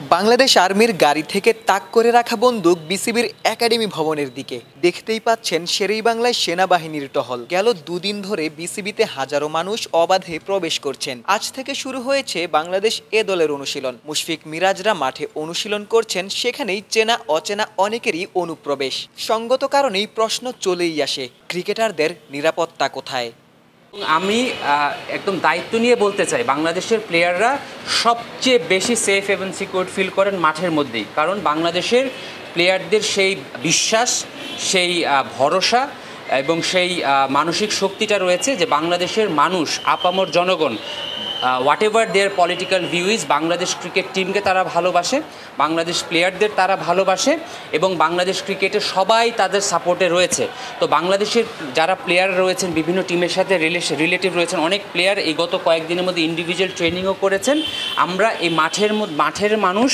বাংলাদেশ আর্মির গাড়ি থেকে তাক করে রাখা বন্দুক বিসিবির একাডেমি ভবনের দিকে। দেখতেই পাচ্ছেন শেরেবাংলায় সেনাবাহিনীর টহল। গেল দুদিন ধরে বিসিবিতে হাজারো মানুষ অবাধে প্রবেশ করছেন। আজ থেকে শুরু হয়েছে বাংলাদেশ এ দলের অনুশীলন। মুশফিক মিরাজরা মাঠে অনুশীলন করছেন, সেখানেই চেনা অচেনা অনেকেরই অনুপ্রবেশ। সঙ্গত কারণেই প্রশ্ন চলেই আসে, ক্রিকেটারদের নিরাপত্তা কোথায়? আমি একদম দায়িত্ব নিয়ে বলতে চাই, বাংলাদেশের প্লেয়াররা সবচেয়ে বেশি সেফ এবং সিকিউর ফিল করেন মাঠের মধ্যেই। কারণ বাংলাদেশের প্লেয়ারদের সেই বিশ্বাস, সেই ভরসা এবং সেই মানসিক শক্তিটা রয়েছে যে বাংলাদেশের মানুষ, আপামর জনগণ, whatever their political view is, Bangladesh cricket টিমকে তারা ভালোবাসে, বাংলাদেশ প্লেয়ারদের তারা ভালোবাসে এবং বাংলাদেশ ক্রিকেটে সবাই তাদের সাপোর্টে রয়েছে। তো বাংলাদেশের যারা প্লেয়ার রয়েছেন, বিভিন্ন টিমের সাথে রিলেটিভ রয়েছেন, অনেক প্লেয়ার এই গত কয়েকদিনের মধ্যে ইন্ডিভিজুয়াল ট্রেনিংও করেছেন। আমরা এই মাঠের মানুষ,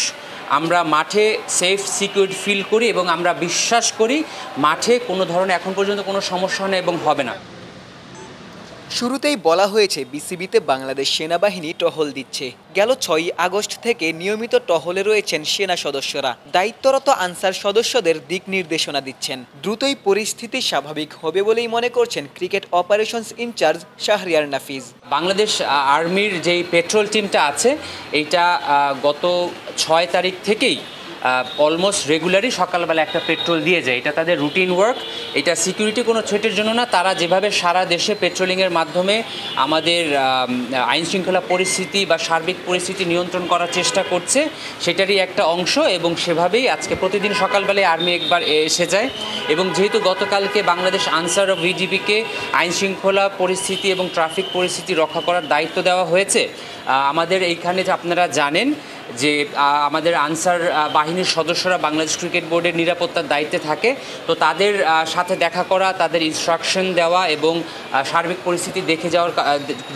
আমরা মাঠে সেফ সিকিউর ফিল করি এবং আমরা বিশ্বাস করি মাঠে কোনো ধরনের এখন পর্যন্ত কোনো সমস্যা নেই এবং হবে না। শুরুতেই বলা হয়েছে বিসিবিতে বাংলাদেশ সেনাবাহিনী টহল দিচ্ছে। গেল 6 আগস্ট থেকে নিয়মিত টহলে রয়েছেন সেনা সদস্যরা। দায়িত্বরত আনসার সদস্যদের দিক নির্দেশনা দিচ্ছেন। দ্রুতই পরিস্থিতি স্বাভাবিক হবে বলেই মনে করছেন cricket operations in charge Shahriar Nafees. Bangladesh আর্মির যেই পেট্রোল টিমটা আছে, এইটা গত 6 তারিখ থেকেই অলমোস্ট রেগুলারই সকালবেলা একটা পেট্রোল দিয়ে যায়। এটা তাদের রুটিন ওয়ার্ক। এটা সিকিউরিটি কোনো থ্রেটের জন্য না। তারা যেভাবে সারা দেশে পেট্রোলিংয়ের মাধ্যমে আমাদের আইনশৃঙ্খলা পরিস্থিতি বা সার্বিক পরিস্থিতি নিয়ন্ত্রণ করার চেষ্টা করছে, সেটারই একটা অংশ। এবং সেভাবেই আজকে প্রতিদিন সকালবেলায় আর্মি একবার এসে যায়। এবং যেহেতু গতকালকে বাংলাদেশ আনসার অফ ভিডিপিকে আইনশৃঙ্খলা পরিস্থিতি এবং ট্রাফিক পরিস্থিতি রক্ষা করার দায়িত্ব দেওয়া হয়েছে, আমাদের এইখানে যে আপনারা জানেন যে আমাদের আনসার বাহিনীর সদস্যরা বাংলাদেশ ক্রিকেট বোর্ডের নিরাপত্তার দায়িত্বে থাকে। তো তাদের সাথে দেখা করা, তাদের ইনস্ট্রাকশন দেওয়া এবং সার্বিক পরিস্থিতি দেখে যাওয়ার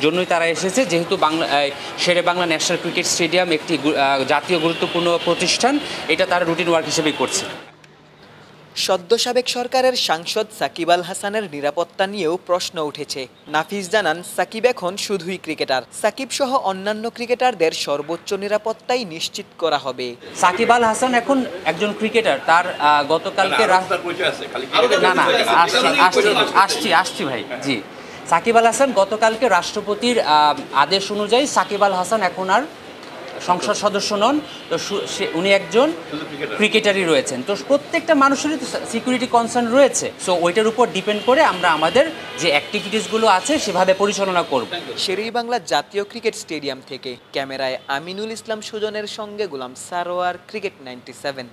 জন্যই তারা এসেছে। যেহেতু শেরেবাংলা ন্যাশনাল ক্রিকেট স্টেডিয়াম একটি জাতীয় গুরুত্বপূর্ণ প্রতিষ্ঠান, এটা তারা রুটিন ওয়ার্ক হিসেবেই করছে। সদ্য সাবেক সরকারের সাংসদ সাকিব আল হাসানের নিরাপত্তা নিয়েও প্রশ্ন উঠেছে। নাফিজ জানান, সাকিব এখন শুধুই ক্রিকেটার। সাকিব সহ অন্যান্য ক্রিকেটারদের সর্বোচ্চ নিরাপত্তাই নিশ্চিত করা হবে। সাকিব আল হাসান এখন একজন ক্রিকেটার। তার গতকালকে আসছি ভাই, জি। সাকিব আল হাসান গতকালকে রাষ্ট্রপতির আদেশ অনুযায়ী সাকিব আল হাসান এখন আর সংসদ সদস্য নন। তো উনি একজন ক্রিকেটারই রয়েছেন। তো প্রত্যেকটা মানুষেরই তো সিকিউরিটি কনসার্ন রয়েছে। সো ওইটার উপর ডিপেন্ড করে আমরা আমাদের যে অ্যাক্টিভিটিসগুলো আছে সেভাবে পরিচালনা করব। শেরেবাংলা জাতীয় ক্রিকেট স্টেডিয়াম থেকে ক্যামেরায় আমিনুল ইসলাম সুজনের সঙ্গে গোলাম সারোয়ার, ক্রিকেট 97।